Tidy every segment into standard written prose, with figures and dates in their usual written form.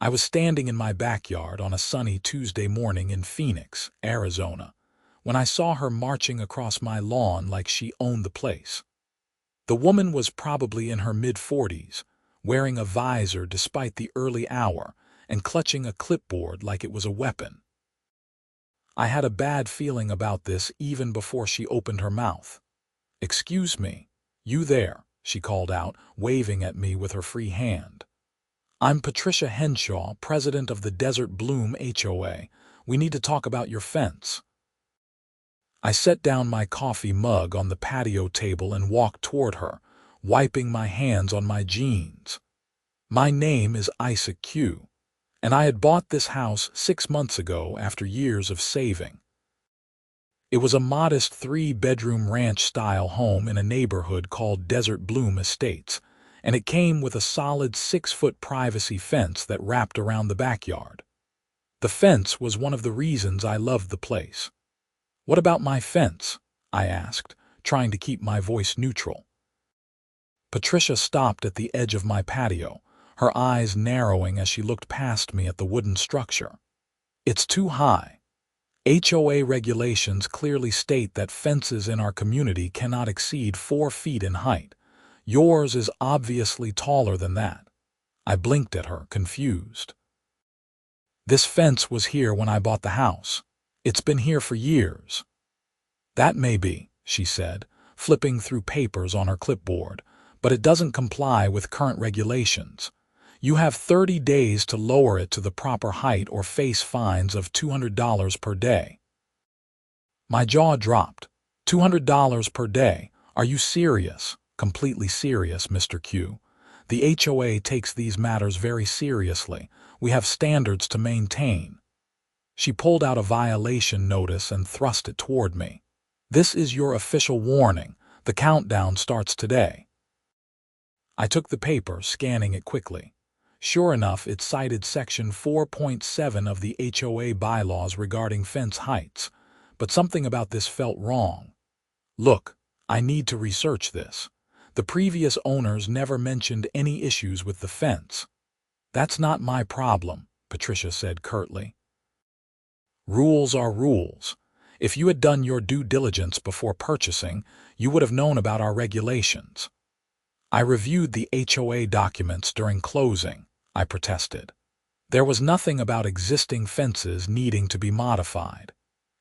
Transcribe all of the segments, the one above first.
I was standing in my backyard on a sunny Tuesday morning in Phoenix, Arizona, when I saw her marching across my lawn like she owned the place. The woman was probably in her mid-40s, wearing a visor despite the early hour and clutching a clipboard like it was a weapon. I had a bad feeling about this even before she opened her mouth. "Excuse me, you there," she called out, waving at me with her free hand. "I'm Patricia Henshaw, president of the Desert Bloom HOA. We need to talk about your fence." I set down my coffee mug on the patio table and walked toward her, wiping my hands on my jeans. My name is Isaac Q, and I had bought this house 6 months ago after years of saving. It was a modest 3-bedroom ranch-style home in a neighborhood called Desert Bloom Estates, and it came with a solid 6-foot privacy fence that wrapped around the backyard. The fence was one of the reasons I loved the place. "What about my fence?" I asked, trying to keep my voice neutral. Patricia stopped at the edge of my patio, her eyes narrowing as she looked past me at the wooden structure. "It's too high. HOA regulations clearly state that fences in our community cannot exceed 4 feet in height. Yours is obviously taller than that." I blinked at her, confused. "This fence was here when I bought the house. It's been here for years." "That may be," she said, flipping through papers on her clipboard, "but it doesn't comply with current regulations. You have 30 days to lower it to the proper height or face fines of $200 per day." My jaw dropped. $200 per day? Are you serious? "Completely serious, Mr. Q. The HOA takes these matters very seriously. We have standards to maintain." She pulled out a violation notice and thrust it toward me. "This is your official warning. The countdown starts today." I took the paper, scanning it quickly. Sure enough, it cited Section 4.7 of the HOA bylaws regarding fence heights, but something about this felt wrong. "Look, I need to research this. The previous owners never mentioned any issues with the fence." "That's not my problem," Patricia said curtly. "Rules are rules. If you had done your due diligence before purchasing, you would have known about our regulations." "I reviewed the HOA documents during closing," I protested. "There was nothing about existing fences needing to be modified."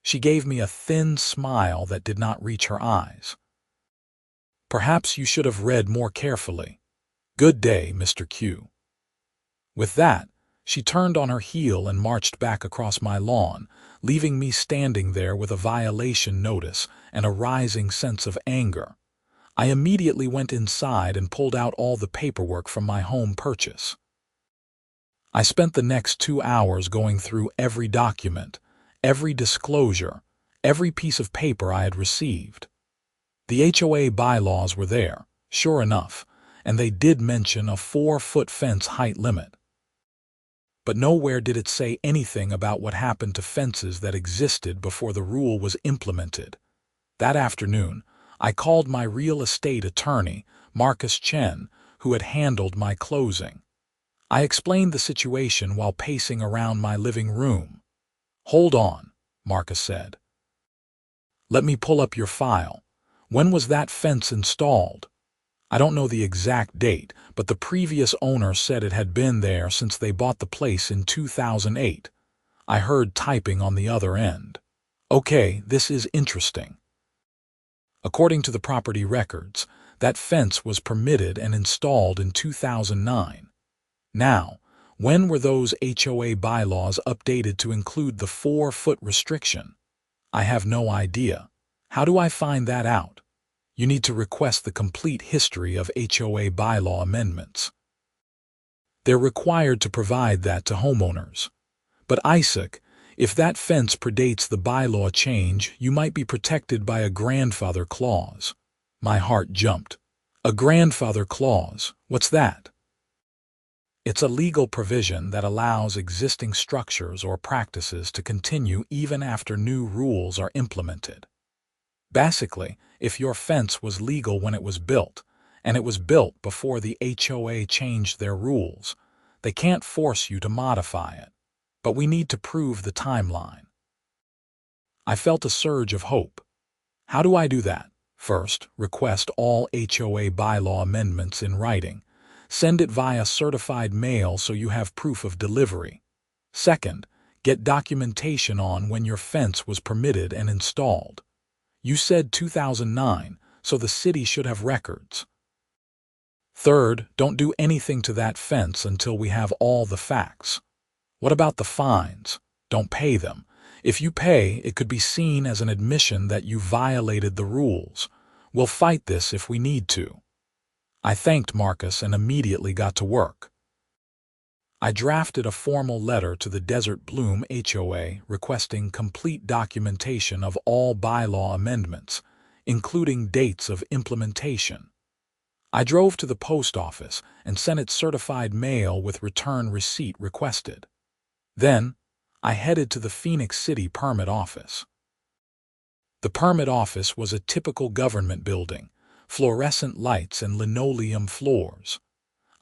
She gave me a thin smile that did not reach her eyes. "Perhaps you should have read more carefully. Good day, Mr. Q." With that, she turned on her heel and marched back across my lawn, leaving me standing there with a violation notice and a rising sense of anger. I immediately went inside and pulled out all the paperwork from my home purchase. I spent the next 2 hours going through every document, every disclosure, every piece of paper I had received. The HOA bylaws were there, sure enough, and they did mention a 4-foot fence height limit. But nowhere did it say anything about what happened to fences that existed before the rule was implemented. That afternoon, I called my real estate attorney, Marcus Chen, who had handled my closing. I explained the situation while pacing around my living room. "Hold on," Marcus said. "Let me pull up your file. When was that fence installed?" "I don't know the exact date, but the previous owner said it had been there since they bought the place in 2008. I heard typing on the other end. "Okay, this is interesting. According to the property records, that fence was permitted and installed in 2009. Now, when were those HOA bylaws updated to include the 4-foot restriction?" "I have no idea. How do I find that out?" "You need to request the complete history of HOA bylaw amendments. They're required to provide that to homeowners." "But Isaac, if that fence predates the bylaw change, you might be protected by a grandfather clause." My heart jumped. "A grandfather clause? What's that?" "It's a legal provision that allows existing structures or practices to continue even after new rules are implemented. Basically, if your fence was legal when it was built, and it was built before the HOA changed their rules, They can't force you to modify it, but we need to prove the timeline. I felt a surge of hope. How do I do that? First, request all HOA bylaw amendments in writing. Send it via certified mail so you have proof of delivery. Second, get documentation on when your fence was permitted and installed. You said 2009, so the city should have records. Third, don't do anything to that fence until we have all the facts. What about the fines? Don't pay them. If you pay, it could be seen as an admission that you violated the rules. We'll fight this if we need to. I thanked Marcus and immediately got to work. I drafted a formal letter to the Desert Bloom HOA requesting complete documentation of all bylaw amendments, including dates of implementation. I drove to the post office and sent it certified mail with return receipt requested. Then, I headed to the Phoenix City Permit Office. The Permit Office was a typical government building, fluorescent lights and linoleum floors.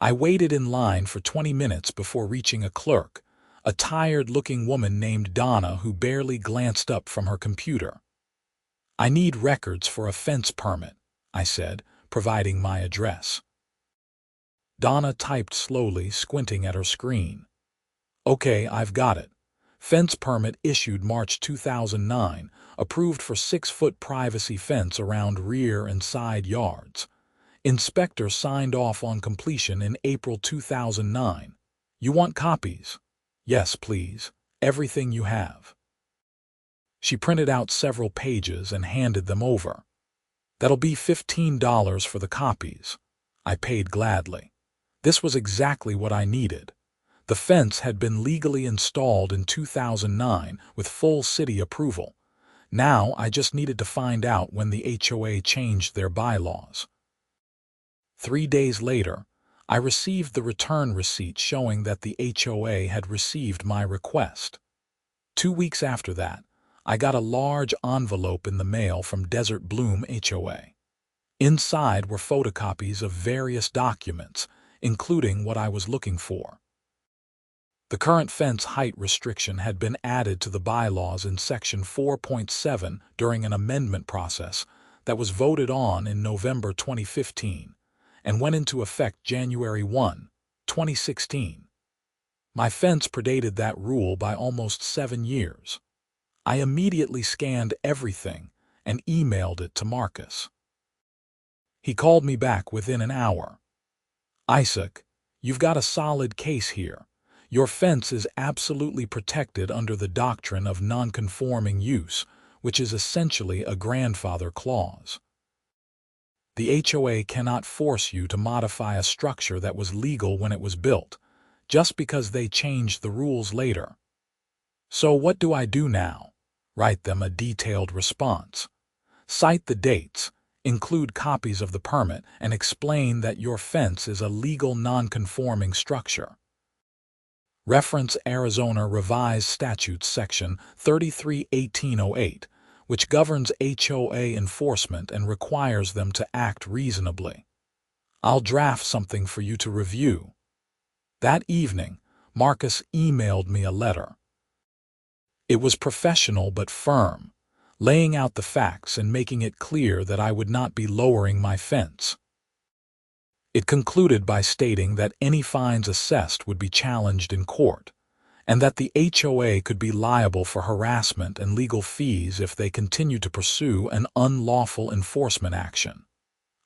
I waited in line for 20 minutes before reaching a clerk, a tired-looking woman named Donna who barely glanced up from her computer. "I need records for a fence permit," I said, providing my address. Donna typed slowly, squinting at her screen. "Okay, I've got it. Fence permit issued March 2009, approved for 6-foot privacy fence around rear and side yards. Inspector signed off on completion in April 2009. You want copies?" "Yes, please. Everything you have." She printed out several pages and handed them over. "That'll be $15 for the copies." I paid gladly. This was exactly what I needed. The fence had been legally installed in 2009 with full city approval. Now I just needed to find out when the HOA changed their bylaws. 3 days later, I received the return receipt showing that the HOA had received my request. 2 weeks after that, I got a large envelope in the mail from Desert Bloom HOA. Inside were photocopies of various documents, including what I was looking for. The current fence height restriction had been added to the bylaws in Section 4.7 during an amendment process that was voted on in November 2015 and went into effect January 1, 2016. My fence predated that rule by almost 7 years. I immediately scanned everything and emailed it to Marcus. He called me back within an hour. "Isaac, you've got a solid case here. Your fence is absolutely protected under the doctrine of non-conforming use, which is essentially a grandfather clause. The HOA cannot force you to modify a structure that was legal when it was built, just because they changed the rules later. So what do I do now? Write them a detailed response. Cite the dates, include copies of the permit, and explain that your fence is a legal non-conforming structure. Reference Arizona Revised Statutes Section 33-1808, which governs HOA enforcement and requires them to act reasonably. I'll draft something for you to review." That evening, Marcus emailed me a letter. It was professional but firm, laying out the facts and making it clear that I would not be lowering my fence. It concluded by stating that any fines assessed would be challenged in court, and that the HOA could be liable for harassment and legal fees if they continued to pursue an unlawful enforcement action.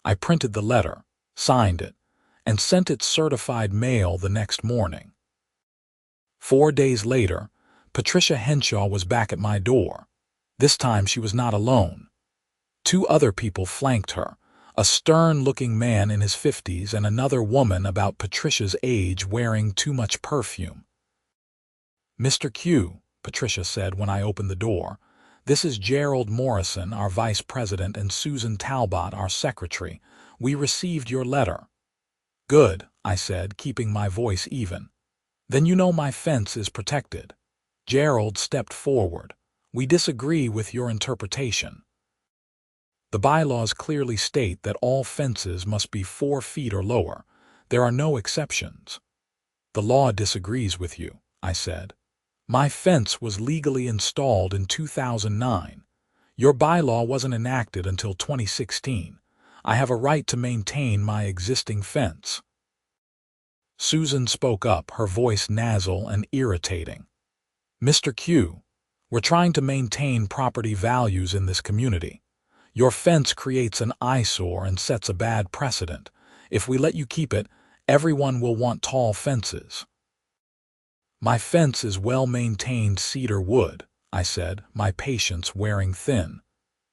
I printed the letter, signed it, and sent it certified mail the next morning. 4 days later, Patricia Henshaw was back at my door. This time she was not alone. 2 other people flanked her, a stern-looking man in his 50s and another woman about Patricia's age wearing too much perfume. "Mr. Q," Patricia said when I opened the door, "this is Gerald Morrison, our vice president, and Susan Talbot, our secretary. We received your letter." "Good," I said, keeping my voice even. "Then you know my fence is protected." Gerald stepped forward. "We disagree with your interpretation. The bylaws clearly state that all fences must be 4 feet or lower. There are no exceptions." The law disagrees with you, I said. My fence was legally installed in 2009. Your bylaw wasn't enacted until 2016. I have a right to maintain my existing fence. Susan spoke up, her voice nasal and irritating. Mr. Q, we're trying to maintain property values in this community. Your fence creates an eyesore and sets a bad precedent. If we let you keep it, everyone will want tall fences. My fence is well-maintained cedar wood, I said, my patience wearing thin.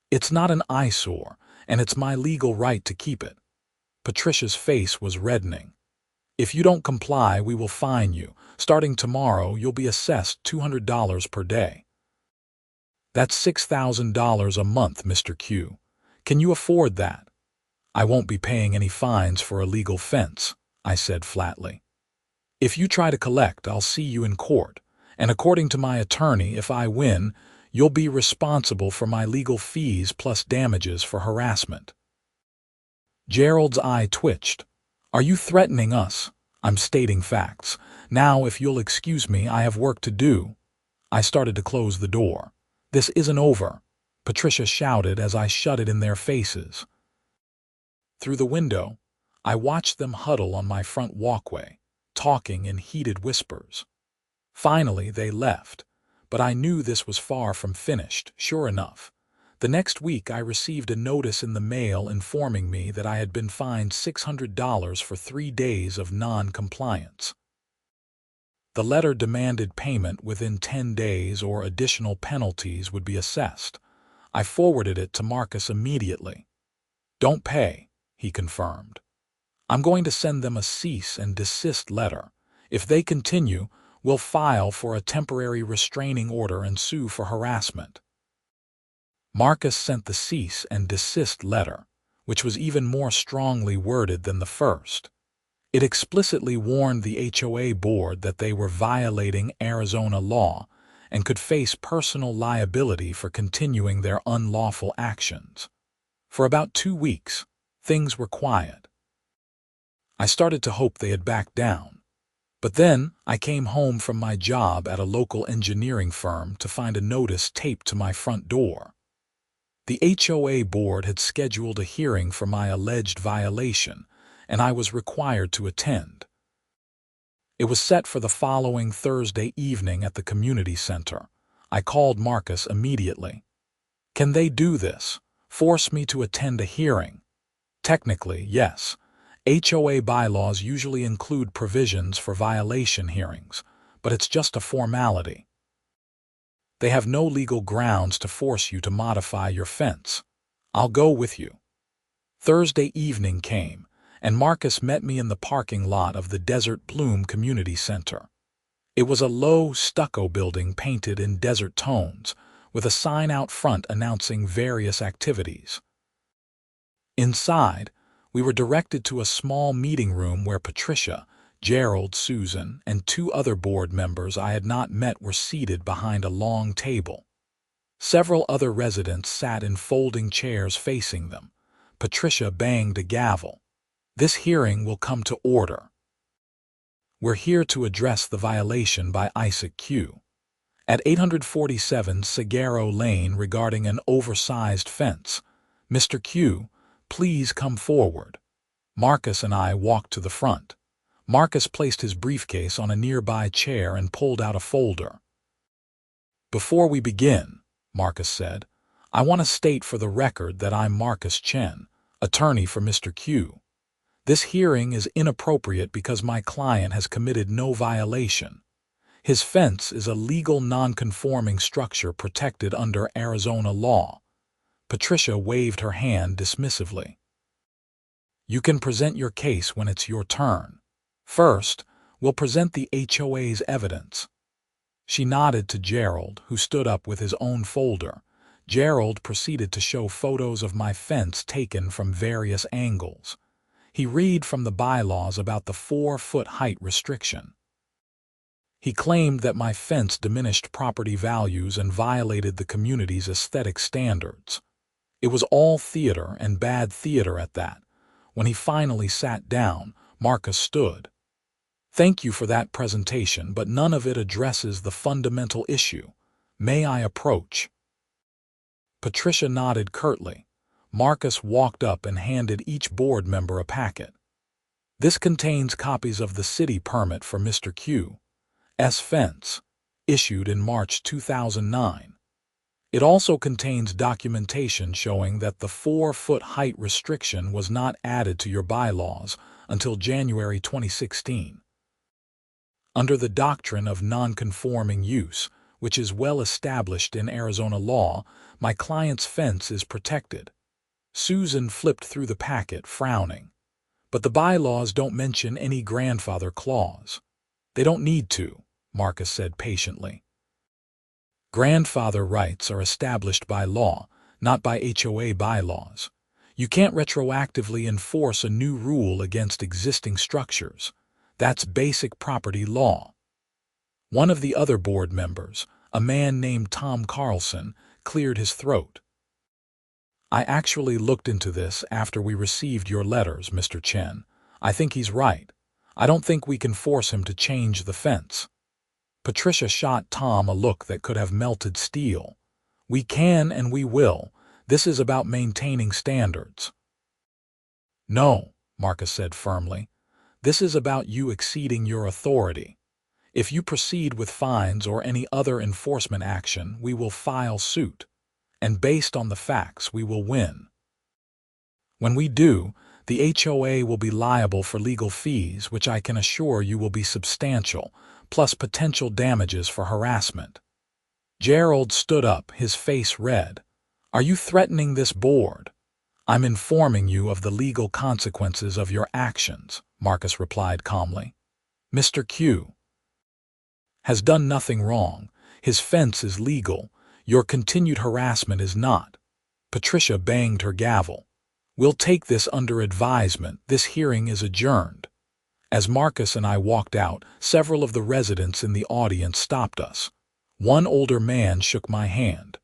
It's not an eyesore, and it's my legal right to keep it. Patricia's face was reddening. If you don't comply, we will fine you. Starting tomorrow, you'll be assessed $200 per day. That's $6,000 a month, Mr. Q. Can you afford that? I won't be paying any fines for a legal fence, I said flatly. If you try to collect, I'll see you in court, and according to my attorney, if I win, you'll be responsible for my legal fees plus damages for harassment. Gerald's eye twitched. Are you threatening us? I'm stating facts. Now, if you'll excuse me, I have work to do. I started to close the door. This isn't over, Patricia shouted as I shut it in their faces. Through the window, I watched them huddle on my front walkway, talking in heated whispers. Finally, they left, but I knew this was far from finished. Sure enough, the next week I received a notice in the mail informing me that I had been fined $600 for 3 days of non-compliance. The letter demanded payment within 10 days or additional penalties would be assessed. I forwarded it to Marcus immediately. Don't pay, he confirmed. I'm going to send them a cease and desist letter. If they continue, we'll file for a temporary restraining order and sue for harassment. Marcus sent the cease and desist letter, which was even more strongly worded than the first. It explicitly warned the HOA board that they were violating Arizona law and could face personal liability for continuing their unlawful actions. For about 2 weeks, things were quiet. I started to hope they had backed down. But then I came home from my job at a local engineering firm to find a notice taped to my front door. The HOA board had scheduled a hearing for my alleged violation, and I was required to attend. It was set for the following Thursday evening at the community center. I called Marcus immediately. Can they do this? Force me to attend a hearing? Technically, yes. HOA bylaws usually include provisions for violation hearings, but it's just a formality. They have no legal grounds to force you to modify your fence. I'll go with you. Thursday evening came, and Marcus met me in the parking lot of the Desert Bloom Community Center. It was a low, stucco building painted in desert tones, with a sign out front announcing various activities. Inside, we were directed to a small meeting room where Patricia, Gerald, Susan, and 2 other board members I had not met were seated behind a long table. Several other residents sat in folding chairs facing them. Patricia banged a gavel. This hearing will come to order. We're here to address the violation by Isaac Q. at 847 Sagaro Lane regarding an oversized fence. Mr. Q, please come forward. Marcus and I walked to the front. Marcus placed his briefcase on a nearby chair and pulled out a folder. Before we begin, Marcus said, I want to state for the record that I'm Marcus Chen, attorney for Mr. Q. This hearing is inappropriate because my client has committed no violation. His fence is a legal non-conforming structure protected under Arizona law. Patricia waved her hand dismissively. You can present your case when it's your turn. First, we'll present the HOA's evidence. She nodded to Gerald, who stood up with his own folder. Gerald proceeded to show photos of my fence taken from various angles. He read from the bylaws about the 4-foot height restriction. He claimed that my fence diminished property values and violated the community's aesthetic standards. It was all theater and bad theater at that. When he finally sat down, Marcus stood. Thank you for that presentation, but none of it addresses the fundamental issue. May I approach? Patricia nodded curtly. Marcus walked up and handed each board member a packet. This contains copies of the city permit for Mr. Q's fence, issued in March 2009. It also contains documentation showing that the 4-foot height restriction was not added to your bylaws until January 2016. Under the doctrine of non-conforming use, which is well established in Arizona law, my client's fence is protected. Susan flipped through the packet, frowning. But the bylaws don't mention any grandfather clause. They don't need to, Marcus said patiently. Grandfather rights are established by law, not by HOA bylaws. You can't retroactively enforce a new rule against existing structures. That's basic property law. One of the other board members, a man named Tom Carlson, cleared his throat. I actually looked into this after we received your letters, Mr. Chen. I think he's right. I don't think we can force him to change the fence. Patricia shot Tom a look that could have melted steel. We can and we will. This is about maintaining standards. No, Marcus said firmly. This is about you exceeding your authority. If you proceed with fines or any other enforcement action, we will file suit. And based on the facts, we will win. When we do, the HOA will be liable for legal fees, which I can assure you will be substantial, plus potential damages for harassment. Gerald stood up, his face red. Are you threatening this board? I'm informing you of the legal consequences of your actions, Marcus replied calmly. Mr. Q has done nothing wrong. His fence is legal. Your continued harassment is not. Patricia banged her gavel. We'll take this under advisement. This hearing is adjourned. As Marcus and I walked out, several of the residents in the audience stopped us. One older man shook my hand.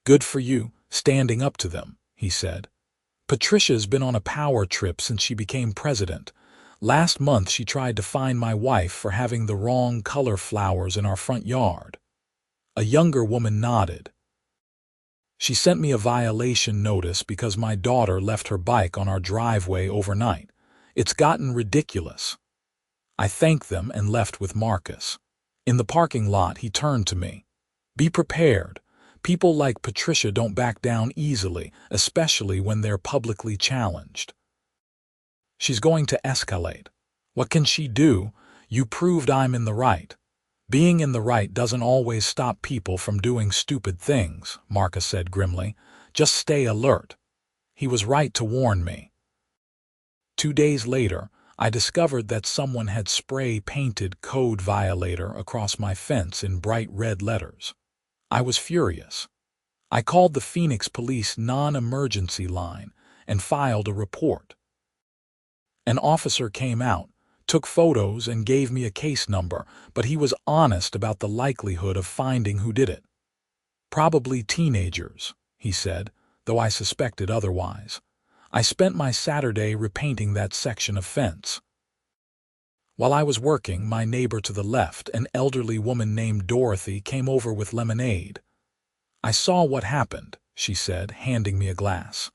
Good for you, standing up to them, he said. Patricia's been on a power trip since she became president. Last month she tried to fine my wife for having the wrong color flowers in our front yard. A younger woman nodded. She sent me a violation notice because my daughter left her bike on our driveway overnight. It's gotten ridiculous. I thanked them and left with Marcus. In the parking lot, he turned to me. Be prepared. People like Patricia don't back down easily, especially when they're publicly challenged. She's going to escalate. What can she do? You proved I'm in the right. Being in the right doesn't always stop people from doing stupid things, Marcus said grimly. Just stay alert. He was right to warn me. 2 days later, I discovered that someone had spray-painted "code violator" across my fence in bright red letters. I was furious. I called the Phoenix Police non-emergency line and filed a report. An officer came out, took photos, and gave me a case number, but he was honest about the likelihood of finding who did it. Probably teenagers, he said, though I suspected otherwise. I spent my Saturday repainting that section of fence. While I was working, my neighbor to the left, an elderly woman named Dorothy, came over with lemonade. I saw what happened, she said, handing me a glass.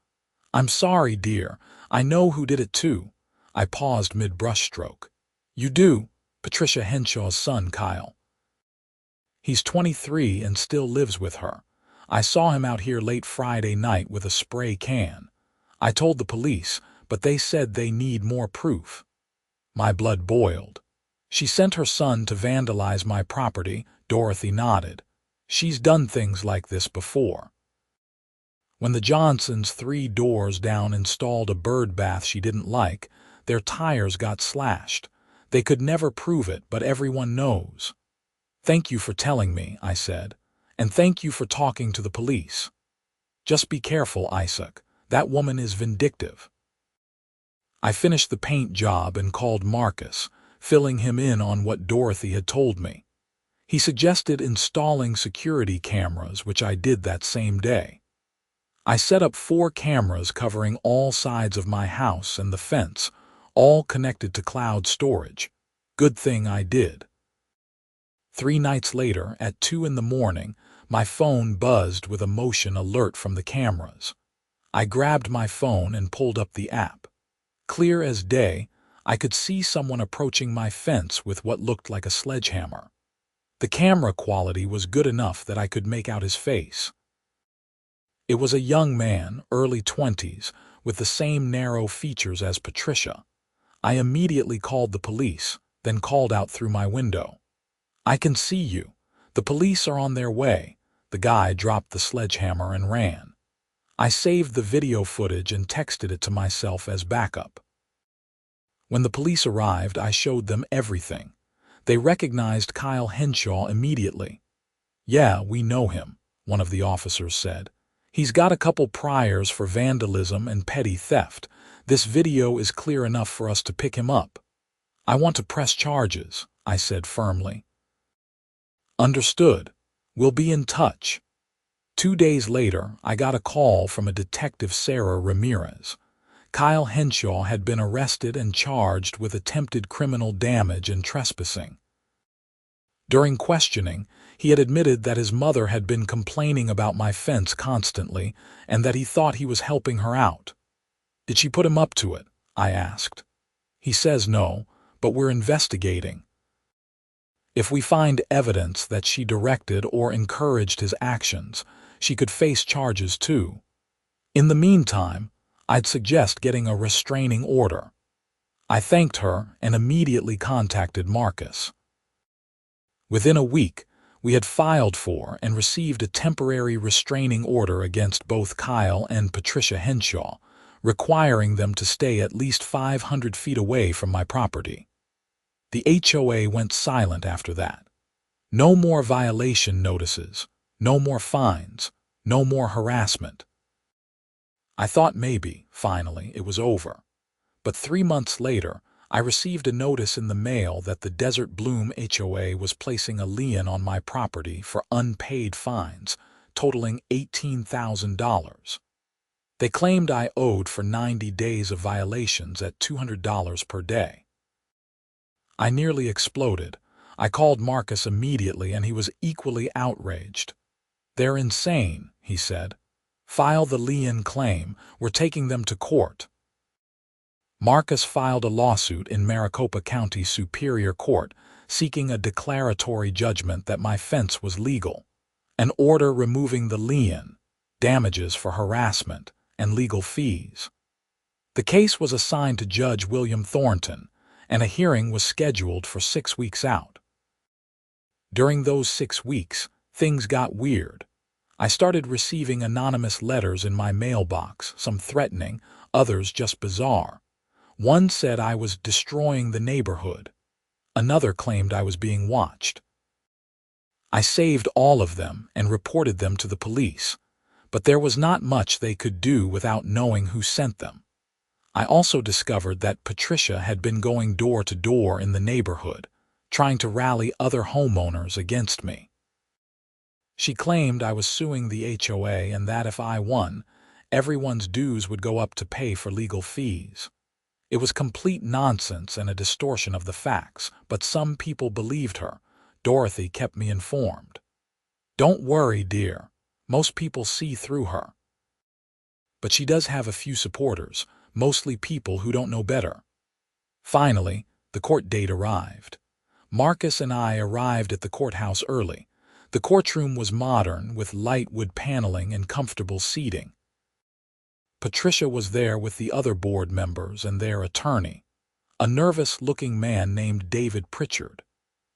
I'm sorry, dear. I know who did it too. I paused mid-brushstroke. You do? Patricia Henshaw's son, Kyle. He's 23 and still lives with her. I saw him out here late Friday night with a spray can. I told the police, but they said they need more proof. My blood boiled. She sent her son to vandalize my property, Dorothy nodded. She's done things like this before. When the Johnsons 3 doors down installed a bird bath she didn't like, their tires got slashed. They could never prove it, but everyone knows. Thank you for telling me, I said, and thank you for talking to the police. Just be careful, Isaac. That woman is vindictive. I finished the paint job and called Marcus, filling him in on what Dorothy had told me. He suggested installing security cameras, which I did that same day. I set up 4 cameras covering all sides of my house and the fence, all connected to cloud storage. Good thing I did. 3 nights later, at 2 in the morning, my phone buzzed with a motion alert from the cameras. I grabbed my phone and pulled up the app. Clear as day, I could see someone approaching my fence with what looked like a sledgehammer. The camera quality was good enough that I could make out his face. It was a young man, early 20s, with the same narrow features as Patricia. I immediately called the police, then called out through my window. "I can see you. The police are on their way." The guy dropped the sledgehammer and ran. I saved the video footage and texted it to myself as backup. When the police arrived, I showed them everything. They recognized Kyle Henshaw immediately. "Yeah, we know him," one of the officers said. "He's got a couple priors for vandalism and petty theft. This video is clear enough for us to pick him up." "I want to press charges," I said firmly. "Understood. We'll be in touch." 2 days later, I got a call from a detective, Sarah Ramirez. Kyle Henshaw had been arrested and charged with attempted criminal damage and trespassing. During questioning, he had admitted that his mother had been complaining about my fence constantly and that he thought he was helping her out. "Did she put him up to it?" I asked. "He says no, but we're investigating. If we find evidence that she directed or encouraged his actions, she could face charges too. In the meantime, I'd suggest getting a restraining order." I thanked her and immediately contacted Marcus. Within a week, we had filed for and received a temporary restraining order against both Kyle and Patricia Henshaw, requiring them to stay at least 500 feet away from my property. The HOA went silent after that. No more violation notices, no more fines, no more harassment. I thought maybe, finally, it was over. But 3 months later, I received a notice in the mail that the Desert Bloom HOA was placing a lien on my property for unpaid fines, totaling $18,000. They claimed I owed for 90 days of violations at $200 per day. I nearly exploded. I called Marcus immediately and he was equally outraged. "They're insane," he said. "File the lien claim. We're taking them to court." Marcus filed a lawsuit in Maricopa County Superior Court seeking a declaratory judgment that my fence was legal, an order removing the lien, damages for harassment, and legal fees. The case was assigned to Judge William Thornton, and a hearing was scheduled for 6 weeks out. During those 6 weeks, things got weird. I started receiving anonymous letters in my mailbox, some threatening, others just bizarre. One said I was destroying the neighborhood. Another claimed I was being watched. I saved all of them and reported them to the police, but there was not much they could do without knowing who sent them. I also discovered that Patricia had been going door to door in the neighborhood, trying to rally other homeowners against me. She claimed I was suing the HOA and that if I won, everyone's dues would go up to pay for legal fees. It was complete nonsense and a distortion of the facts, but some people believed her. Dorothy kept me informed. "Don't worry, dear. Most people see through her. But she does have a few supporters, mostly people who don't know better." Finally, the court date arrived. Marcus and I arrived at the courthouse early. The courtroom was modern, with light wood paneling and comfortable seating. Patricia was there with the other board members and their attorney, a nervous-looking man named David Pritchard.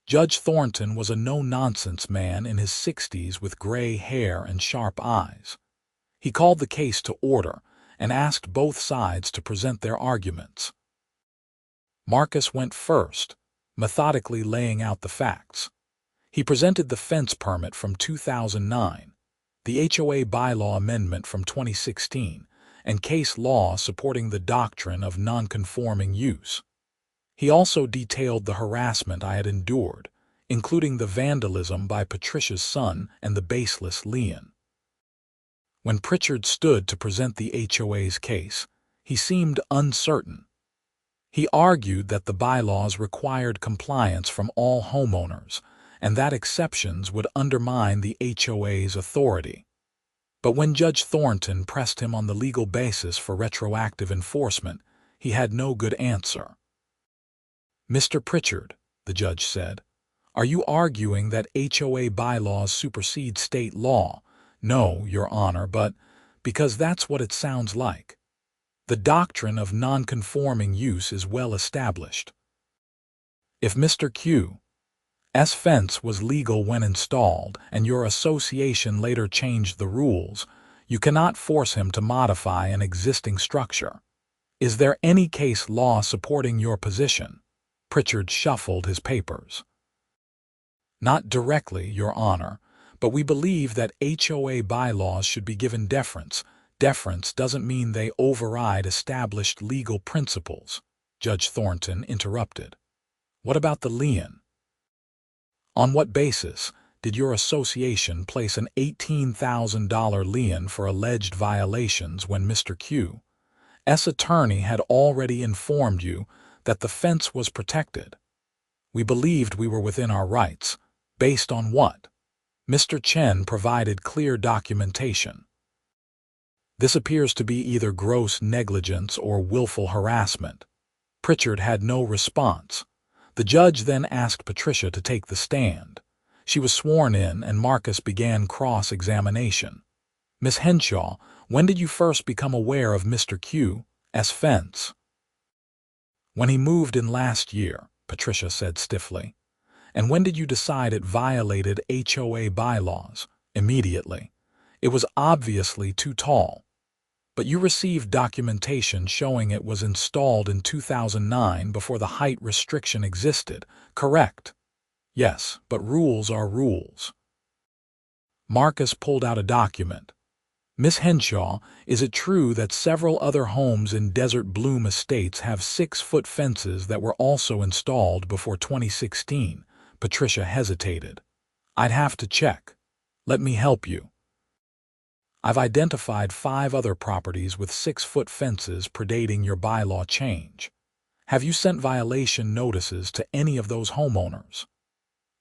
Judge Thornton was a no-nonsense man in his 60s with gray hair and sharp eyes. He called the case to order and asked both sides to present their arguments. Marcus went first, methodically laying out the facts. He presented the fence permit from 2009, the HOA bylaw amendment from 2016, and case law supporting the doctrine of nonconforming use. He also detailed the harassment I had endured, including the vandalism by Patricia's son and the baseless lien. When Pritchard stood to present the HOA's case, he seemed uncertain. He argued that the bylaws required compliance from all homeowners, and that exceptions would undermine the HOA's authority. But when Judge Thornton pressed him on the legal basis for retroactive enforcement, he had no good answer. "Mr. Pritchard," the judge said, "are you arguing that HOA bylaws supersede state law?" "No, Your Honor, but because that's what it sounds like. The doctrine of non-conforming use is well established. If Mr. Q's fence was legal when installed and your association later changed the rules, you cannot force him to modify an existing structure. Is there any case law supporting your position?" Pritchard shuffled his papers. "Not directly, Your Honor, but we believe that HOA bylaws should be given deference. Deference doesn't mean they override established legal principles," Judge Thornton interrupted. "What about the lien? On what basis did your association place an $18,000 lien for alleged violations when Mr. Q's attorney had already informed you that the fence was protected?" "We believed we were within our rights." "Based on what?" Mr. Chen provided clear documentation. "This appears to be either gross negligence or willful harassment." Pritchard had no response. The judge then asked Patricia to take the stand. She was sworn in, and Marcus began cross-examination. "Miss Henshaw, when did you first become aware of Mr. Q's fence?" "When he moved in last year," Patricia said stiffly. "And when did you decide it violated HOA bylaws?" "Immediately. It was obviously too tall." "But you received documentation showing it was installed in 2009 before the height restriction existed, correct?" "Yes, but rules are rules." Marcus pulled out a document. "Miss Henshaw, is it true that several other homes in Desert Bloom Estates have 6-foot fences that were also installed before 2016? Patricia hesitated. "I'd have to check. Let me help you. I've identified 5 other properties with 6-foot fences predating your bylaw change. Have you sent violation notices to any of those homeowners?"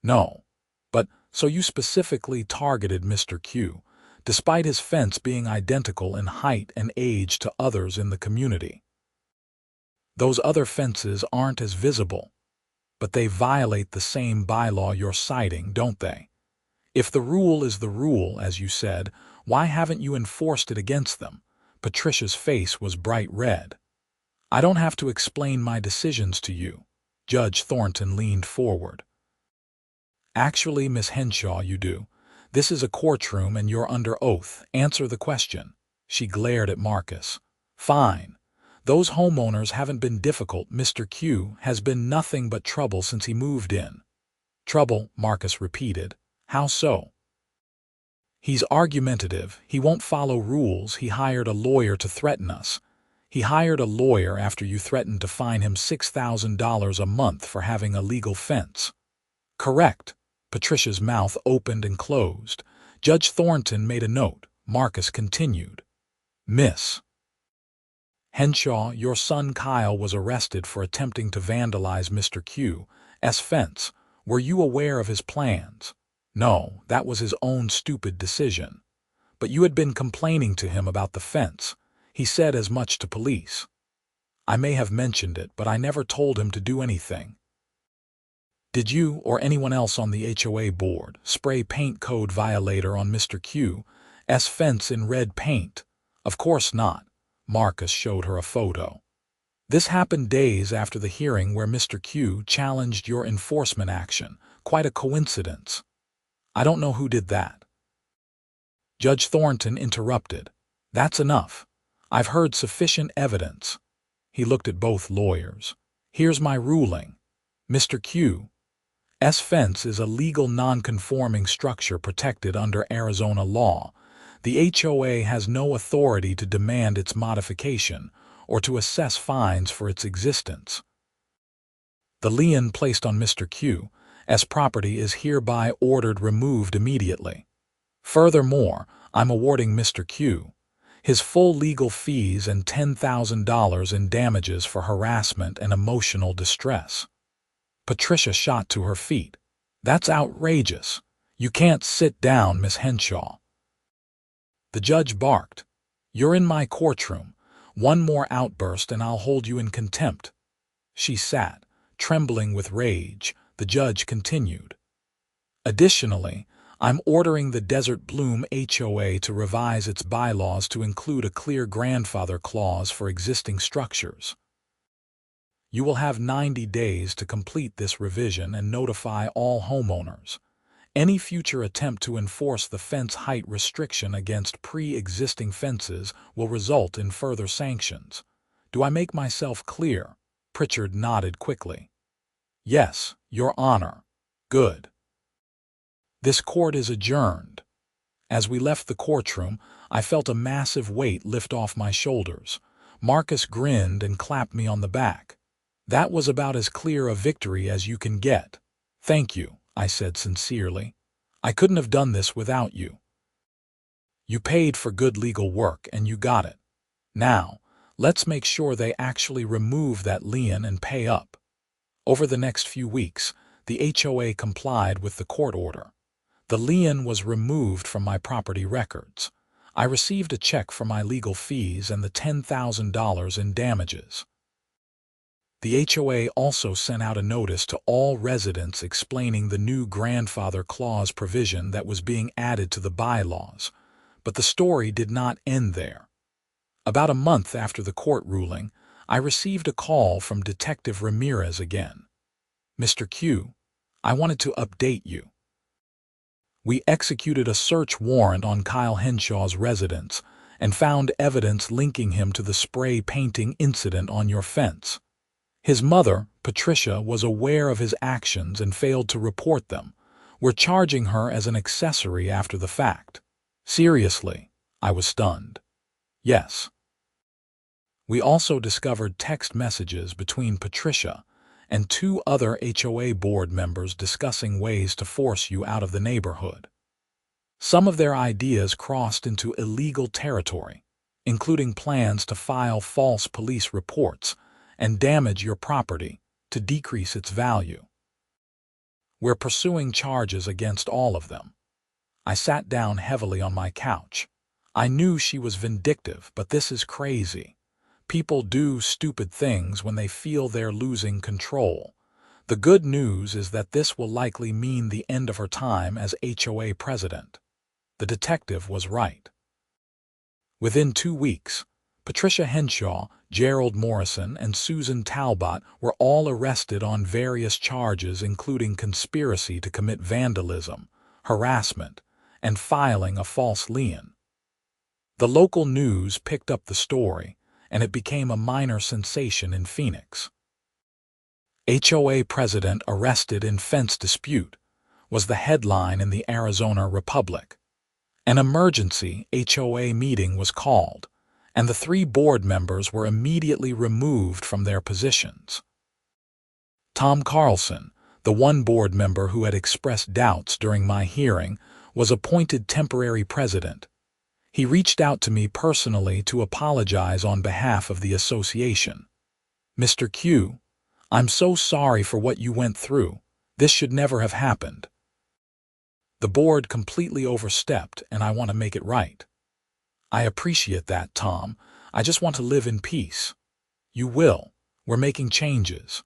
"No. But, so you specifically targeted Mr. Q, despite his fence being identical in height and age to others in the community. Those other fences aren't as visible, but they violate the same bylaw you're citing, don't they? If the rule is the rule, as you said, why haven't you enforced it against them?" Patricia's face was bright red. "I don't have to explain my decisions to you." Judge Thornton leaned forward. "Actually, Miss Henshaw, you do. This is a courtroom and you're under oath. Answer the question." She glared at Marcus. "Fine. Those homeowners haven't been difficult. Mr. Q has been nothing but trouble since he moved in." "Trouble," Marcus repeated. "How so?" "He's argumentative. He won't follow rules. He hired a lawyer to threaten us. He hired a lawyer after you threatened to fine him $6,000 a month for having a legal fence." "Correct." Patricia's mouth opened and closed. Judge Thornton made a note. Marcus continued. "Miss Henshaw, your son Kyle was arrested for attempting to vandalize Mr. Q's fence. Were you aware of his plans?" "No, that was his own stupid decision." "But you had been complaining to him about the fence. He said as much to police." "I may have mentioned it, but I never told him to do anything." "Did you, or anyone else on the HOA board, spray paint code violator on Mr. Q's fence in red paint?" "Of course not." Marcus showed her a photo. "This happened days after the hearing where Mr. Q challenged your enforcement action. Quite a coincidence." "I don't know who did that." Judge Thornton interrupted. "That's enough. I've heard sufficient evidence." He looked at both lawyers. "Here's my ruling. Mr. Q's fence is a legal non-conforming structure protected under Arizona law. The HOA has no authority to demand its modification or to assess fines for its existence. The lien placed on Mr. Q's property is hereby ordered removed immediately. Furthermore, I'm awarding Mr. his full legal fees and $10,000 in damages for harassment and emotional distress. Patricia shot to her feet. "That's outrageous. You can't sit down, Miss Henshaw." The judge barked. "You're in my courtroom. One more outburst and I'll hold you in contempt." She sat, trembling with rage. The judge continued. "Additionally, I'm ordering the Desert Bloom HOA to revise its bylaws to include a clear grandfather clause for existing structures. You will have 90 days to complete this revision and notify all homeowners. Any future attempt to enforce the fence height restriction against pre-existing fences will result in further sanctions. Do I make myself clear?" Pritchard nodded quickly. "Yes, Your Honor." "Good. This court is adjourned." As we left the courtroom, I felt a massive weight lift off my shoulders. Marcus grinned and clapped me on the back. "That was about as clear a victory as you can get." "Thank you," I said sincerely. "I couldn't have done this without you. You paid for good legal work and you got it. Now, let's make sure they actually remove that lien and pay up." Over the next few weeks, the HOA complied with the court order. The lien was removed from my property records. I received a check for my legal fees and the $10,000 in damages. The HOA also sent out a notice to all residents explaining the new grandfather clause provision that was being added to the bylaws, but the story did not end there. About a month after the court ruling, I received a call from Detective Ramirez again. "Mr. Q, I wanted to update you. We executed a search warrant on Kyle Henshaw's residence and found evidence linking him to the spray painting incident on your fence. His mother, Patricia, was aware of his actions and failed to report them. We're charging her as an accessory after the fact." "Seriously?" I was stunned. "Yes." We also discovered text messages between Patricia and 2 other HOA board members discussing ways to force you out of the neighborhood. Some of their ideas crossed into illegal territory, including plans to file false police reports and damage your property to decrease its value. We're pursuing charges against all of them. I sat down heavily on my couch. I knew she was vindictive, but this is crazy. People do stupid things when they feel they're losing control. The good news is that this will likely mean the end of her time as HOA president. The detective was right. Within 2 weeks, Patricia Henshaw, Gerald Morrison, and Susan Talbot were all arrested on various charges including conspiracy to commit vandalism, harassment, and filing a false lien. The local news picked up the story, and it became a minor sensation in Phoenix. "HOA president arrested in fence dispute" was the headline in the Arizona Republic. An emergency HOA meeting was called, and the 3 board members were immediately removed from their positions. Tom Carlson, the one board member who had expressed doubts during my hearing, was appointed temporary president. He reached out to me personally to apologize on behalf of the association. "Mr. Q, I'm so sorry for what you went through. This should never have happened. The board completely overstepped, and I want to make it right." "I appreciate that, Tom. I just want to live in peace." "You will. We're making changes.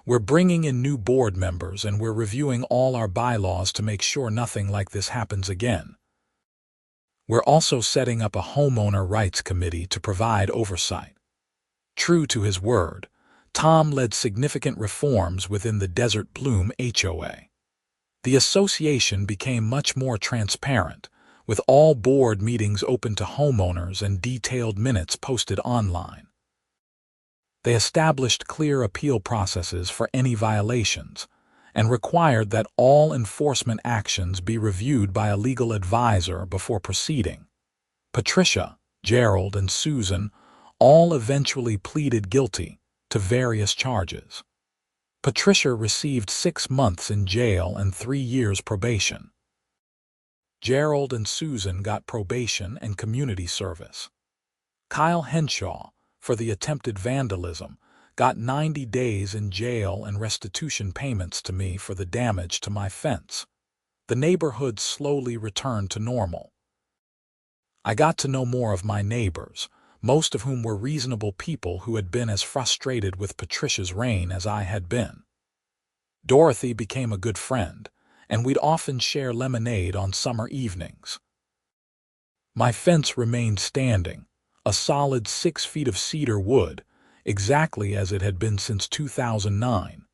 We're bringing in new board members, and we're reviewing all our bylaws to make sure nothing like this happens again. We're also setting up a homeowner rights committee to provide oversight." True to his word, Tom led significant reforms within the Desert Bloom HOA. The association became much more transparent, with all board meetings open to homeowners and detailed minutes posted online. They established clear appeal processes for any violations and required that all enforcement actions be reviewed by a legal advisor before proceeding. Patricia, Gerald, and Susan all eventually pleaded guilty to various charges. Patricia received 6 months in jail and 3 years probation. Gerald and Susan got probation and community service. Kyle Henshaw, for the attempted vandalism, got 90 days in jail and restitution payments to me for the damage to my fence. The neighborhood slowly returned to normal. I got to know more of my neighbors, most of whom were reasonable people who had been as frustrated with Patricia's reign as I had been. Dorothy became a good friend, and we'd often share lemonade on summer evenings. My fence remained standing, a solid 6 feet of cedar wood, exactly as it had been since 2009.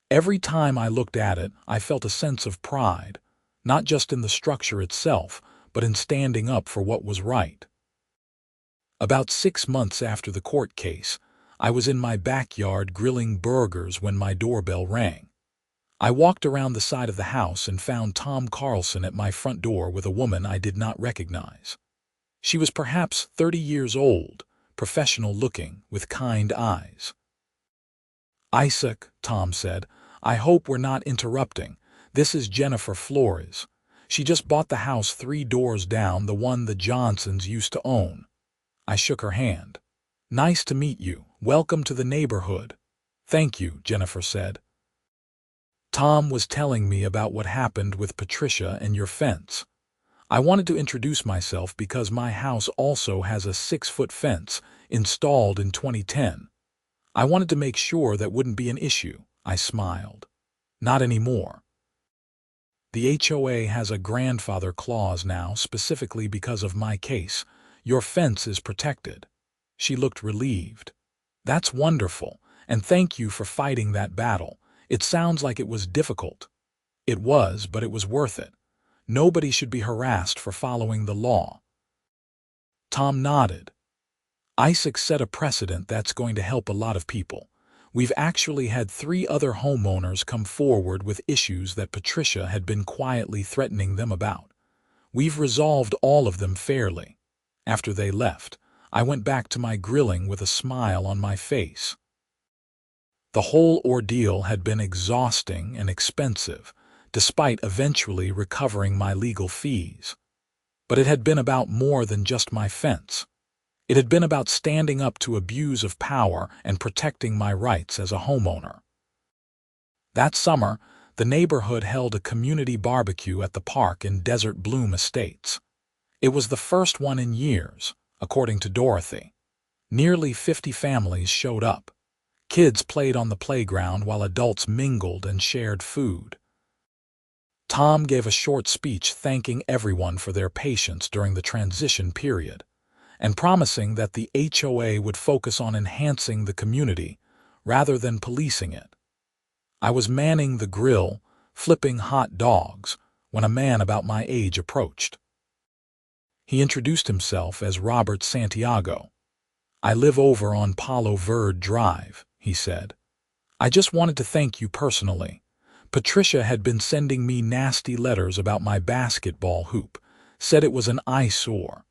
Every time I looked at it, I felt a sense of pride, not just in the structure itself, but in standing up for what was right. About 6 months after the court case, I was in my backyard grilling burgers when my doorbell rang. I walked around the side of the house and found Tom Carlson at my front door with a woman I did not recognize. She was perhaps 30 years old, professional-looking, with kind eyes. "Isaac," Tom said, "I hope we're not interrupting. This is Jennifer Flores. She just bought the house 3 doors down, the one the Johnsons used to own." I shook her hand. "Nice to meet you. Welcome to the neighborhood." "Thank you," Jennifer said. "Tom was telling me about what happened with Patricia and your fence. I wanted to introduce myself because my house also has a 6-foot fence installed in 2010. I wanted to make sure that wouldn't be an issue." I smiled. "Not anymore. The HOA has a grandfather clause now, specifically because of my case. Your fence is protected." She looked relieved. "That's wonderful, and thank you for fighting that battle. It sounds like it was difficult." "It was, but it was worth it. Nobody should be harassed for following the law." Tom nodded. "Isaac set a precedent that's going to help a lot of people. We've actually had 3 other homeowners come forward with issues that Patricia had been quietly threatening them about. We've resolved all of them fairly." After they left, I went back to my grilling with a smile on my face. The whole ordeal had been exhausting and expensive, despite eventually recovering my legal fees. But it had been about more than just my fence. It had been about standing up to abuse of power and protecting my rights as a homeowner. That summer, the neighborhood held a community barbecue at the park in Desert Bloom Estates. It was the first one in years, according to Dorothy. Nearly 50 families showed up. Kids played on the playground while adults mingled and shared food. Tom gave a short speech thanking everyone for their patience during the transition period, and promising that the HOA would focus on enhancing the community rather than policing it. I was manning the grill, flipping hot dogs, when a man about my age approached. He introduced himself as Robert Santiago. "I live over on Palo Verde Drive," he said. "I just wanted to thank you personally. Patricia had been sending me nasty letters about my basketball hoop, said it was an eyesore.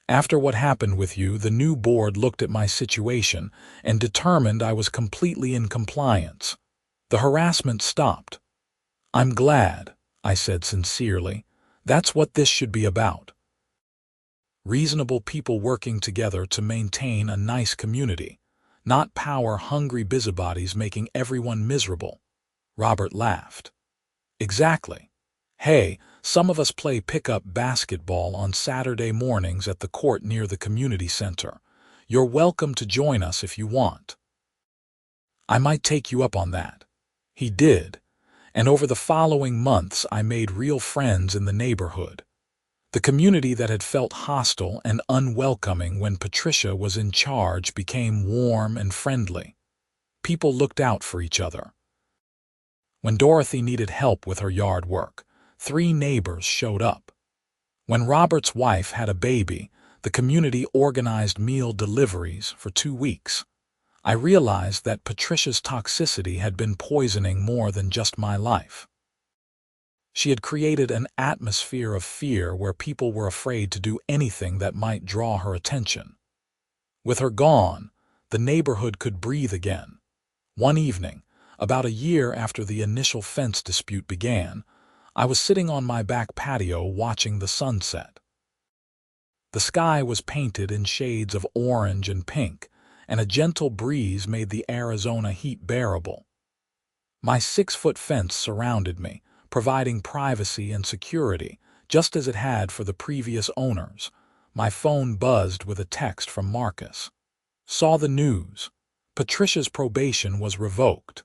After what happened with you, the new board looked at my situation and determined I was completely in compliance. The harassment stopped." "I'm glad," I said sincerely. "That's what this should be about. Reasonable people working together to maintain a nice community, not power-hungry busybodies making everyone miserable." Robert laughed. "Exactly. Hey, some of us play pickup basketball on Saturday mornings at the court near the community center. You're welcome to join us if you want." "I might take you up on that." He did, and over the following months I made real friends in the neighborhood. The community that had felt hostile and unwelcoming when Patricia was in charge became warm and friendly. People looked out for each other. When Dorothy needed help with her yard work, 3 neighbors showed up. When Robert's wife had a baby, the community organized meal deliveries for 2 weeks. I realized that Patricia's toxicity had been poisoning more than just my life. She had created an atmosphere of fear where people were afraid to do anything that might draw her attention. With her gone, the neighborhood could breathe again. One evening, about a year after the initial fence dispute began, I was sitting on my back patio watching the sunset. The sky was painted in shades of orange and pink, and a gentle breeze made the Arizona heat bearable. My 6-foot fence surrounded me, providing privacy and security, just as it had for the previous owners. My phone buzzed with a text from Marcus. Saw the news. Patricia's probation was revoked.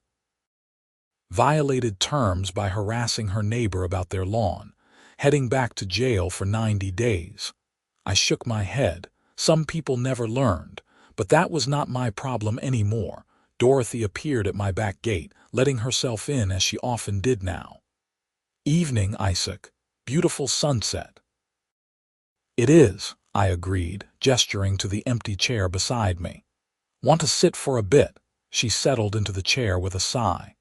Violated terms by harassing her neighbor about their lawn, heading back to jail for 90 days. I shook my head. Some people never learned, but that was not my problem anymore. Dorothy appeared at my back gate, letting herself in as she often did now. Evening, Isaac. Beautiful sunset. It is, I agreed, gesturing to the empty chair beside me. Want to sit for a bit? She settled into the chair with a sigh.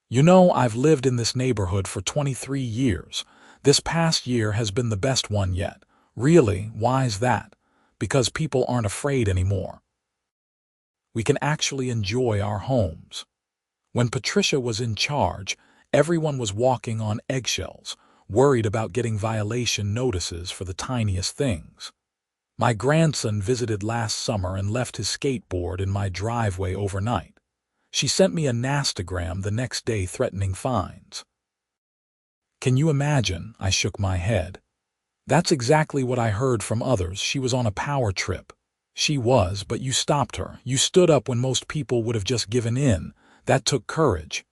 You know, I've lived in this neighborhood for 23 years. This past year has been the best one yet. Really, why's that? Because people aren't afraid anymore. We can actually enjoy our homes. When Patricia was in charge, everyone was walking on eggshells, worried about getting violation notices for the tiniest things. My grandson visited last summer and left his skateboard in my driveway overnight. She sent me a nastagram the next day threatening fines. Can you imagine? I shook my head. That's exactly what I heard from others. She was on a power trip. She was, but you stopped her. You stood up when most people would have just given in. That took courage.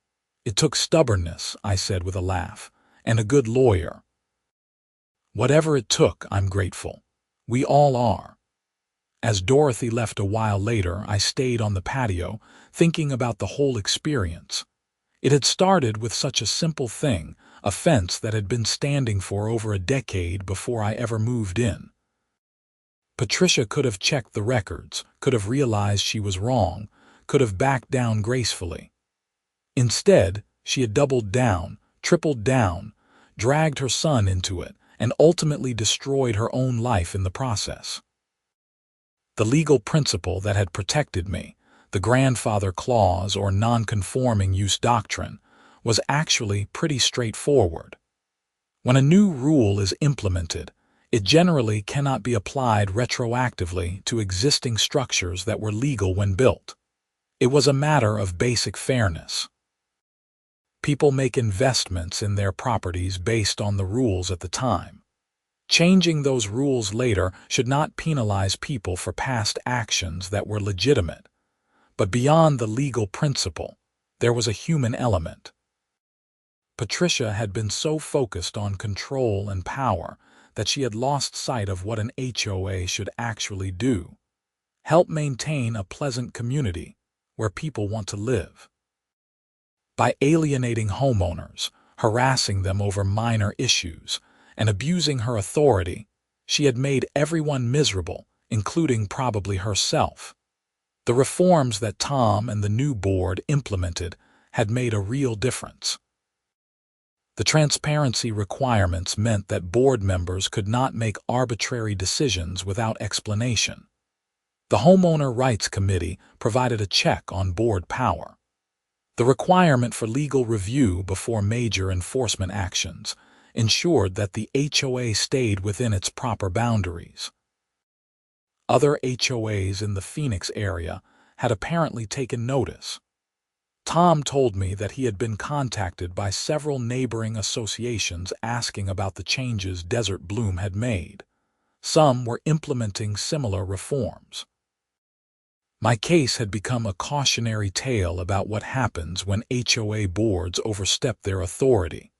It took stubbornness, I said with a laugh, and a good lawyer. Whatever it took, I'm grateful. We all are. As Dorothy left a while later, I stayed on the patio, thinking about the whole experience. It had started with such a simple thing, a fence that had been standing for over a decade before I ever moved in. Patricia could have checked the records, could have realized she was wrong, could have backed down gracefully. Instead, she had doubled down, tripled down, dragged her son into it, and ultimately destroyed her own life in the process. The legal principle that had protected me, the grandfather clause or non-conforming use doctrine, was actually pretty straightforward. When a new rule is implemented, it generally cannot be applied retroactively to existing structures that were legal when built. It was a matter of basic fairness. People make investments in their properties based on the rules at the time. Changing those rules later should not penalize people for past actions that were legitimate. But beyond the legal principle, there was a human element. Patricia had been so focused on control and power that she had lost sight of what an HOA should actually do: help maintain a pleasant community where people want to live. By alienating homeowners, harassing them over minor issues, and abusing her authority, she had made everyone miserable, including probably herself. The reforms that Tom and the new board implemented had made a real difference. The transparency requirements meant that board members could not make arbitrary decisions without explanation. The Homeowner Rights Committee provided a check on board power. The requirement for legal review before major enforcement actions ensured that the HOA stayed within its proper boundaries. Other HOAs in the Phoenix area had apparently taken notice. Tom told me that he had been contacted by several neighboring associations asking about the changes Desert Bloom had made. Some were implementing similar reforms. My case had become a cautionary tale about what happens when HOA boards overstep their authority.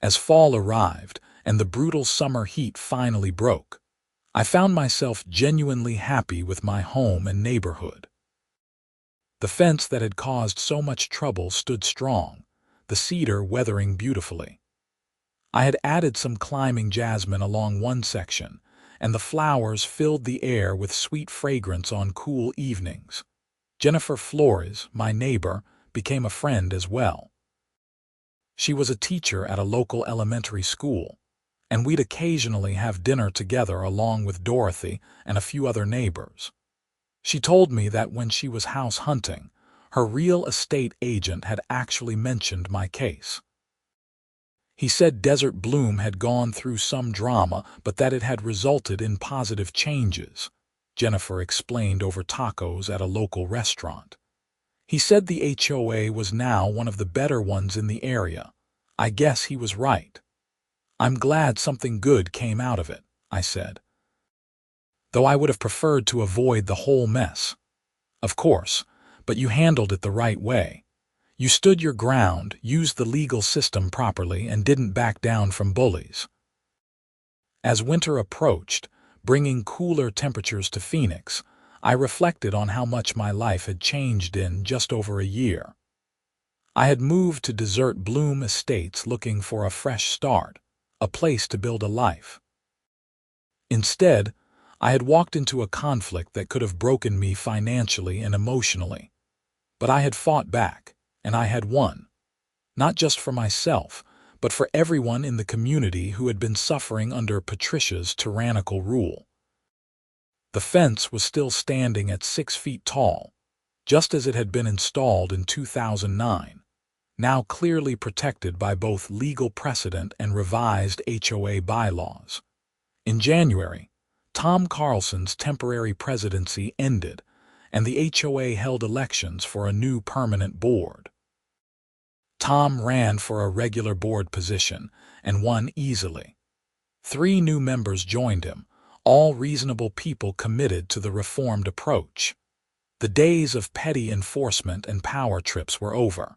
As fall arrived and the brutal summer heat finally broke, I found myself genuinely happy with my home and neighborhood. The fence that had caused so much trouble stood strong, the cedar weathering beautifully. I had added some climbing jasmine along one section, and the flowers filled the air with sweet fragrance on cool evenings. Jennifer Flores, my neighbor, became a friend as well. She was a teacher at a local elementary school, and we'd occasionally have dinner together along with Dorothy and a few other neighbors. She told me that when she was house hunting, her real estate agent had actually mentioned my case. He said Desert Bloom had gone through some drama, but that it had resulted in positive changes, Jennifer explained over tacos at a local restaurant. He said the HOA was now one of the better ones in the area. I guess he was right. I'm glad something good came out of it, I said. Though I would have preferred to avoid the whole mess. Of course, but you handled it the right way. You stood your ground, used the legal system properly, and didn't back down from bullies. As winter approached, bringing cooler temperatures to Phoenix, I reflected on how much my life had changed in just over a year. I had moved to Desert Bloom Estates looking for a fresh start, a place to build a life. Instead, I had walked into a conflict that could have broken me financially and emotionally. But I had fought back, and I had won. Not just for myself, but for everyone in the community who had been suffering under Patricia's tyrannical rule. The fence was still standing at 6 feet tall, just as it had been installed in 2009, now clearly protected by both legal precedent and revised HOA bylaws. In January, Tom Carlson's temporary presidency ended, and the HOA held elections for a new permanent board. Tom ran for a regular board position and won easily. 3 new members joined him, all reasonable people committed to the reformed approach. The days of petty enforcement and power trips were over.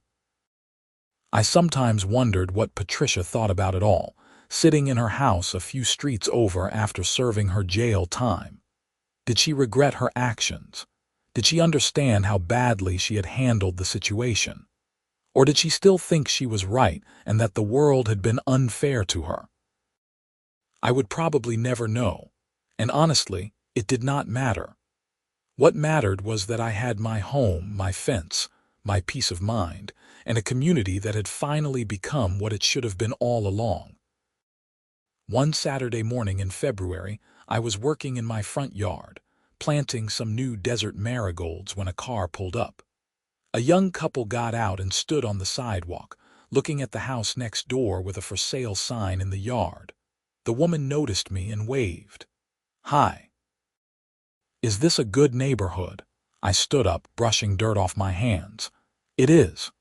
I sometimes wondered what Patricia thought about it all, sitting in her house a few streets over after serving her jail time. Did she regret her actions? Did she understand how badly she had handled the situation? Or did she still think she was right and that the world had been unfair to her? I would probably never know, and honestly, it did not matter. What mattered was that I had my home, my fence, my peace of mind, and a community that had finally become what it should have been all along. One Saturday morning in February, I was working in my front yard, planting some new desert marigolds when a car pulled up. A young couple got out and stood on the sidewalk, looking at the house next door with a for sale sign in the yard. The woman noticed me and waved. "Hi. Is this a good neighborhood?" I stood up, brushing dirt off my hands. "It is.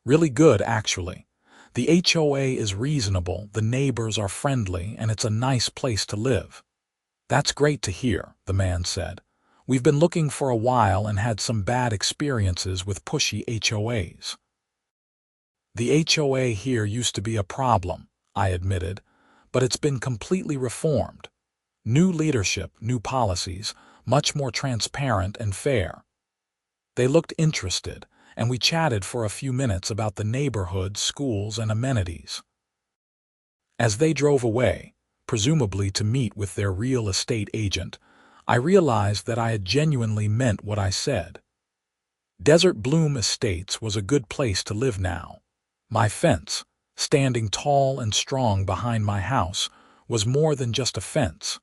Really good, actually. The HOA is reasonable, the neighbors are friendly, and it's a nice place to live." "That's great to hear," the man said. "We've been looking for a while and had some bad experiences with pushy HOAs." "The HOA here used to be a problem," I admitted, "but it's been completely reformed. New leadership, new policies, much more transparent and fair." They looked interested, and we chatted for a few minutes about the neighborhood, schools, and amenities. As they drove away, presumably to meet with their real estate agent, I realized that I had genuinely meant what I said. Desert Bloom Estates was a good place to live now. My fence, standing tall and strong behind my house, was more than just a fence.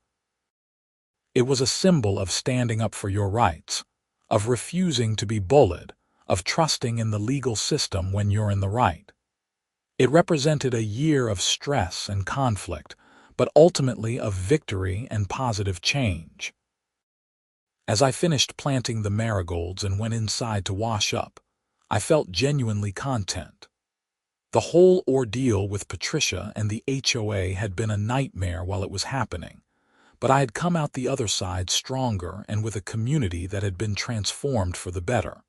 It was a symbol of standing up for your rights, of refusing to be bullied, of trusting in the legal system when you're in the right. It represented a year of stress and conflict, but ultimately of victory and positive change. As I finished planting the marigolds and went inside to wash up, I felt genuinely content. The whole ordeal with Patricia and the HOA had been a nightmare while it was happening, but I had come out the other side stronger and with a community that had been transformed for the better.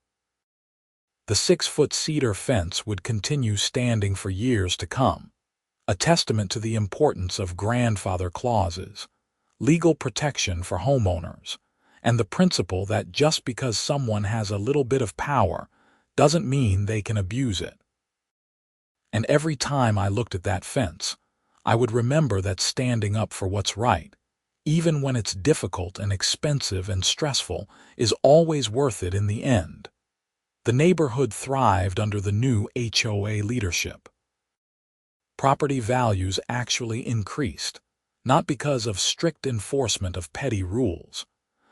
The 6-foot cedar fence would continue standing for years to come, a testament to the importance of grandfather clauses, legal protection for homeowners, and the principle that just because someone has a little bit of power doesn't mean they can abuse it. And every time I looked at that fence, I would remember that standing up for what's right, even when it's difficult and expensive and stressful, is always worth it in the end. The neighborhood thrived under the new HOA leadership. Property values actually increased, not because of strict enforcement of petty rules,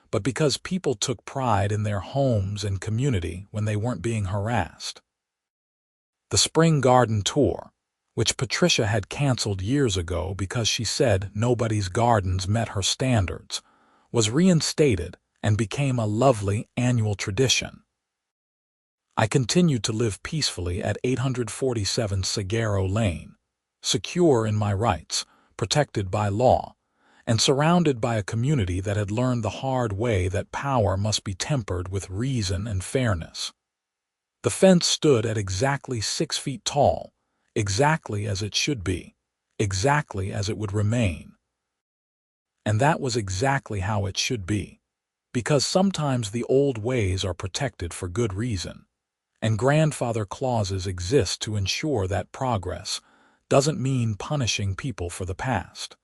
but because people took pride in their homes and community when they weren't being harassed. The spring garden tour, which Patricia had canceled years ago because she said nobody's gardens met her standards, was reinstated and became a lovely annual tradition. I continued to live peacefully at 847 Seguero Lane, secure in my rights, protected by law, and surrounded by a community that had learned the hard way that power must be tempered with reason and fairness. The fence stood at exactly 6 feet tall, exactly as it should be, exactly as it would remain. And that was exactly how it should be, because sometimes the old ways are protected for good reason, and grandfather clauses exist to ensure that progress doesn't mean punishing people for the past.